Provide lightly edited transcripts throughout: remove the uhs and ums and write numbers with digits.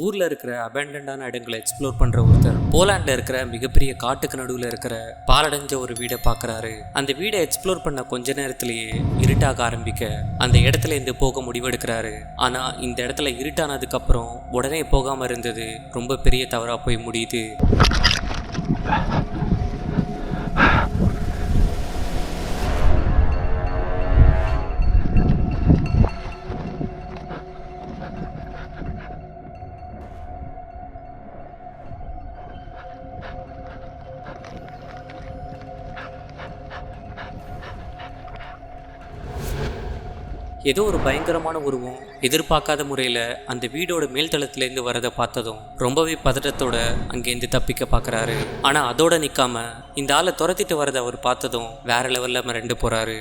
ஊர்ல இருக்கிற அபேண்டன்டான இடங்களை எக்ஸ்ப்ளோர் பண்ற ஒருத்தர் போலாண்ட்ல இருக்கிற மிகப்பெரிய காட்டுக்கு நடுவில் இருக்கிற பாலடைஞ்ச ஒரு வீடை பார்க்கறாரு. அந்த வீடை எக்ஸ்ப்ளோர் பண்ண கொஞ்ச நேரத்திலேயே இருட்டாக ஆரம்பிக்க அந்த இடத்துல இருந்து போக முடிவெடுக்கிறாரு. ஆனா இந்த இடத்துல இருட்டானதுக்கு அப்புறம் உடனே போகாம இருந்தது ரொம்ப பெரிய தவறா போய் முடியுது. ஏதோ ஒரு பயங்கரமான உருவம் எதிர்பார்க்காத முறையில் அந்த வீடோட மேல்தளத்திலேருந்து வரதை பார்த்ததும் ரொம்பவே பதட்டத்தோட அங்கேருந்து தப்பிக்க பார்க்குறாரு. ஆனால் அதோட நிற்காம இந்த ஆளை துரத்திட்டு வரதை அவர் பார்த்ததும் வேற லெவலில் மிரண்டு போகிறாரு.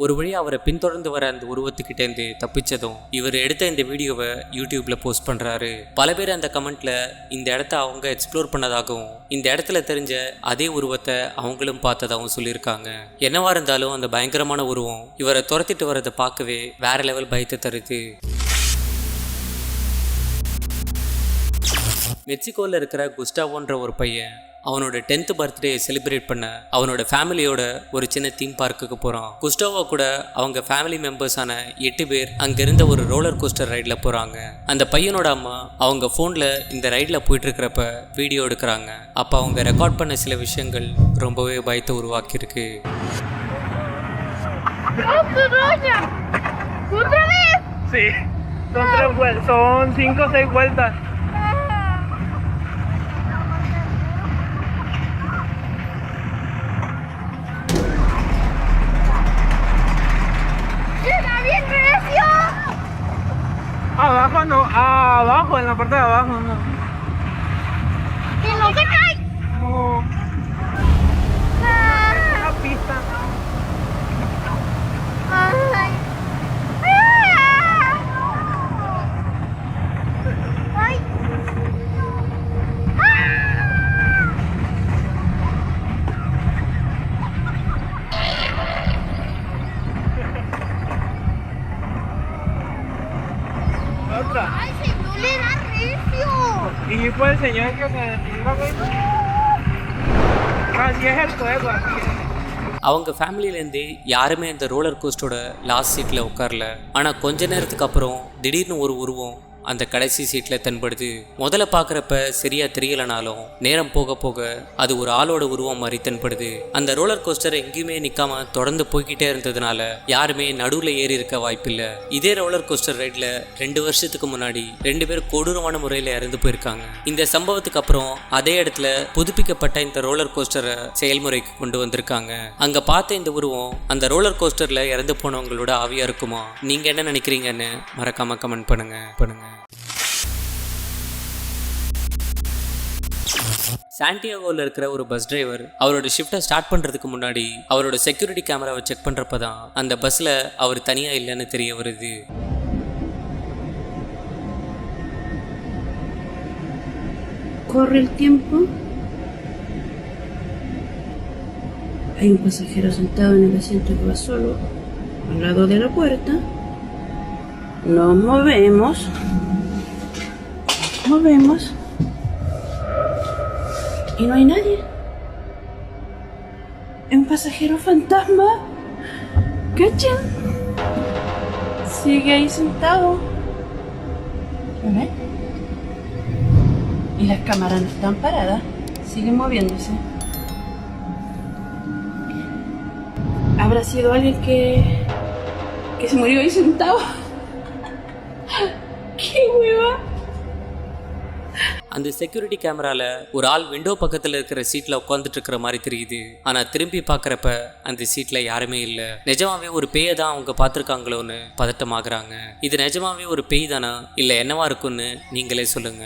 ஒரு வழியாக அவரை பின்தொடர்ந்து வர அந்த உருவத்துக்கிட்டேருந்து தப்பிச்சதும் இவர் எடுத்த இந்த வீடியோவை யூடியூப்ல போஸ்ட் பண்றாரு. பல பேர் அந்த கமெண்ட்ல இந்த இடத்த அவங்க எக்ஸ்ப்ளோர் பண்ணதாகவும் இந்த இடத்துல தெரிஞ்ச அதே உருவத்தை அவங்களும் பார்த்ததாகவும் சொல்லியிருக்காங்க. என்னவா இருந்தாலும் அந்த பயங்கரமான உருவம் இவரை துரத்திட்டு வரதை பார்க்கவே வேற லெவல் பயத்தை தருது. மெக்சிகோவில் இருக்கிற குஸ்டாவோன்ற ஒரு பையன் அவனோட 10th பர்த்டே செலிப்ரேட் பண்ண அவனோட ஃபேமிலியோட ஒரு சின்ன தீம் பார்க்குக்கு போகிறான். குஸ்டாவோ கூட அவங்க ஃபேமிலி மெம்பர்ஸான 8 பேர் அங்கிருந்த ஒரு ரோலர் கோஸ்டர் ரைடில் போகிறாங்க. அந்த பையனோட அம்மா அவங்க ஃபோனில் இந்த ரைடில் போயிட்டு இருக்கிறப்ப வீடியோ எடுக்கிறாங்க. அப்போ அவங்க ரெக்கார்ட் பண்ண சில விஷயங்கள் ரொம்பவே பயத்தை உருவாக்கியிருக்கு. Son 5 o 6 vueltas. Abajo no, abajo, en la parte de abajo no. ¿Que no se cae? No. La pista. Ay. Ay. Otra. Ay, señor, le da recio. Y fue el señor que se iba a ver. Así es el juego aquí. அவங்க ஃபேமிலியிலேருந்து யாருமே அந்த roller கோஸ்டரோட last சீட்டில் உட்காரல. ஆனால் கொஞ்ச நேரத்துக்கு அப்புறம் திடீர்னு ஒரு உருவம் அந்த கடைசி சீட்டில் தென்படுது. முதல்ல பார்க்குறப்ப சரியா தெரியலனாலும் நேரம் போக போக அது ஒரு ஆளோட உருவம் மாதிரி தென்படுது. அந்த ரோலர் கோஸ்டர் எங்கேயுமே நிற்காம தொடர்ந்து போய்கிட்டே இருந்ததுனால யாருமே நடுவில் ஏறி இருக்க வாய்ப்பில்லை. இதே ரோலர் கோஸ்டர் ரைடில் 2 வருஷத்துக்கு முன்னாடி 2 பேர் கொடூரமான முறையில் இறந்து போயிருக்காங்க. இந்த சம்பவத்துக்கு அப்புறம் அதே இடத்துல புதுப்பிக்கப்பட்ட இந்த ரோலர் கோஸ்டரை செயல்முறைக்கு கொண்டு வந்திருக்காங்க. அங்கே பார்த்த இந்த உருவம் அந்த ரோலர் கோஸ்டரில் இறந்து போனவங்களோட ஆவியா இருக்குமா? நீங்கள் என்ன நினைக்கிறீங்கன்னு மறக்காம கமெண்ட் பண்ணுங்க. சாண்டியாகோவில் இருக்கிற ஒரு பஸ் டிரைவர் அவரோட ஷிஃப்டை ஸ்டார்ட் பண்ணுறதுக்கு முன்னாடி அவரோட செக்யூரிட்டி கேமராவை செக் பண்ணுறப்ப தான் அந்த பஸ்ஸில் அவர் தனியாக இல்லைன்னு தெரிய வருது. Corre el tiempo. Hay un pasajero sentado en el asiento que va solo al lado de la puerta. Nos movemos. Y no hay nadie. Es un pasajero fantasma. ¿Cachan? Sigue ahí sentado. ¿Lo ven? Y las cámaras no están paradas. Siguen moviéndose. ¿Habrá sido alguien que se murió ahí sentado? ¡Qué hueva! அந்த security கேமரால ஒரு ஆள் window பக்கத்துல இருக்கிற சீட்ல உட்காந்துட்டு இருக்கிற மாதிரி தெரியுது. ஆனா திரும்பி பார்க்கறப்ப அந்த சீட்ல யாருமே இல்ல. நிஜமாவே ஒரு பேயை தான் அவங்க பார்த்துருக்காங்களோன்னு பதட்டமாகறாங்க. இது நிஜமாவே ஒரு பேய் தானா இல்ல என்னவா இருக்கும்னு நீங்களே சொல்லுங்க.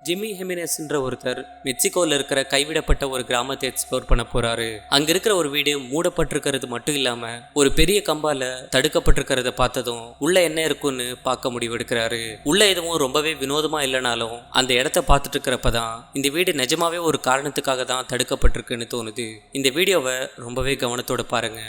ஜிம்மி ஹெமினஸ்ன்ற ஒருத்தர் மெக்சிகோவில் இருக்கிற கைவிடப்பட்ட ஒரு கிராமத்தை எக்ஸ்ப்ளோர் பண்ண போறாரு. அங்க இருக்கிற ஒரு வீடு மூடப்பட்டிருக்கிறது மட்டும் இல்லாம ஒரு பெரிய கம்பால தடுக்கப்பட்டிருக்கிறத பார்த்ததும் உள்ள என்ன இருக்குன்னு பார்க்க முடிவெடுக்கிறாரு. உள்ள எதுவும் ரொம்பவே வினோதமா இல்லைனாலும் அந்த இடத்த பார்த்துட்டு இருக்கிறப்பதான் இந்த வீடு நிஜமாவே ஒரு காரணத்துக்காக தான் தடுக்கப்பட்டிருக்குன்னு தோணுது. இந்த வீடியோவை ரொம்பவே கவனத்தோட பாருங்க.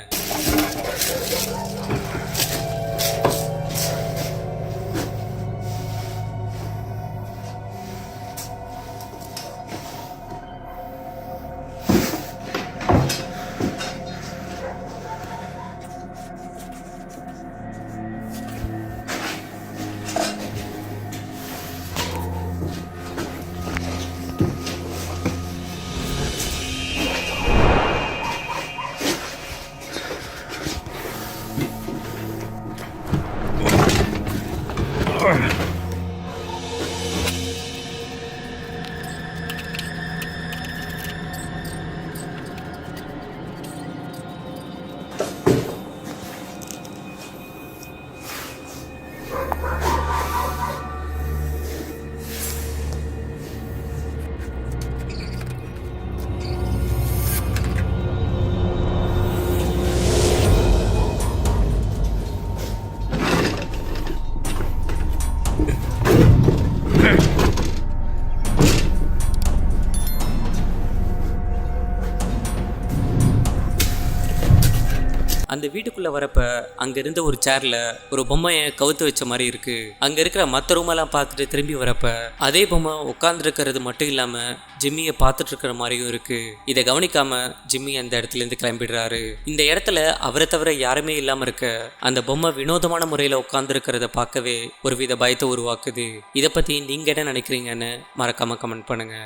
அந்த வீட்டுக்குள்ள வரப்ப அங்க இருந்த ஒரு சேர்ல ஒரு பொம்மையை கவுத்து வச்ச மாதிரி இருக்கு. அங்க இருக்கிற மற்ற ரூமெல்லாம் பார்த்துட்டு திரும்பி வரப்ப அதே பொம்மை உட்கார்ந்து இருக்கிறது மட்டும் இல்லாம ஜிம்மியை பார்த்துட்டு இருக்கிற மாதிரியும் இருக்கு. இதை கவனிக்காம ஜிம்மி அந்த இடத்துல இருந்து கிளம்பிடுறாரு. இந்த இடத்துல அவரை தவிர யாருமே இல்லாம இருக்க அந்த பொம்மை வினோதமான முறையில உட்கார்ந்து இருக்கிறத பார்க்கவே ஒரு வித பயத்தை உருவாக்குது. இதை பத்தி நீங்க என்ன நினைக்கிறீங்கன்னு மறக்காம கமெண்ட் பண்ணுங்க.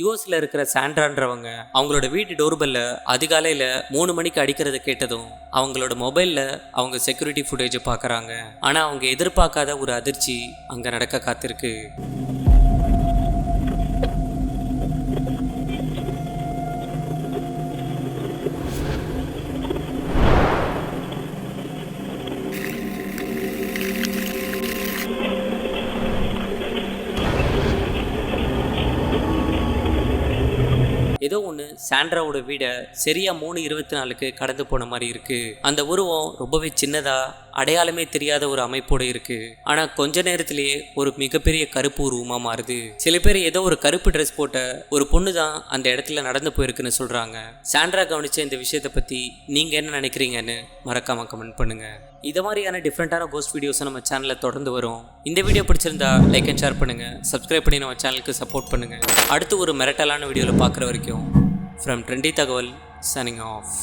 யூஎஸ்ல இருக்கிற சாண்ட்ரான்றவங்க அவங்களோட வீட்டு டோர்பெல்ல அதிகாலையில் 3 மணிக்கு அடிக்கிறத கேட்டதும் அவங்களோட மொபைலில் அவங்க செக்யூரிட்டி ஃபுட்டேஜை பார்க்குறாங்க. ஆனால் அவங்க எதிர்பார்க்காத ஒரு அதிர்ச்சி அங்கே நடக்க காத்திருக்கு. ஏதோ ஒன்று சாண்ட்ராவோட வீடை சரியா 3:24 கடந்து போன மாதிரி இருக்கு. அந்த உருவம் ரொம்பவே சின்னதா அடையாளமே தெரியாத ஒரு அமைப்போடு இருக்கு. ஆனா கொஞ்ச நேரத்திலேயே ஒரு மிகப்பெரிய கருப்பு உருவமா மாறுது. சில பேர் ஏதோ ஒரு கருப்பு ட்ரெஸ் போட்ட ஒரு பொண்ணு தான் அந்த இடத்துல நடந்து போயிருக்குன்னு சொல்றாங்க. சாண்ட்ரா கவனிச்ச இந்த விஷயத்தை பத்தி நீங்க என்ன நினைக்கிறீங்கன்னு மறக்காம கமெண்ட் பண்ணுங்க. இதை மாதிரியான டிஃப்ரெண்டான கோஸ்ட் வீடியோஸை நம்ம சேனலில் தொடர்ந்து வரும். இந்த வீடியோ பிடிச்சிருந்தா லைக் அண்ட் ஷேர் பண்ணுங்க, சப்ஸ்கிரைப் பண்ணி நம்ம சேனலுக்கு சப்போர்ட் பண்ணுங்க. அடுத்து ஒரு மிரட்டலான வீடியோவில் பார்க்குற வரைக்கும் ஃப்ரம் ட்ரெண்டி தகவல் சைனிங் ஆஃப்.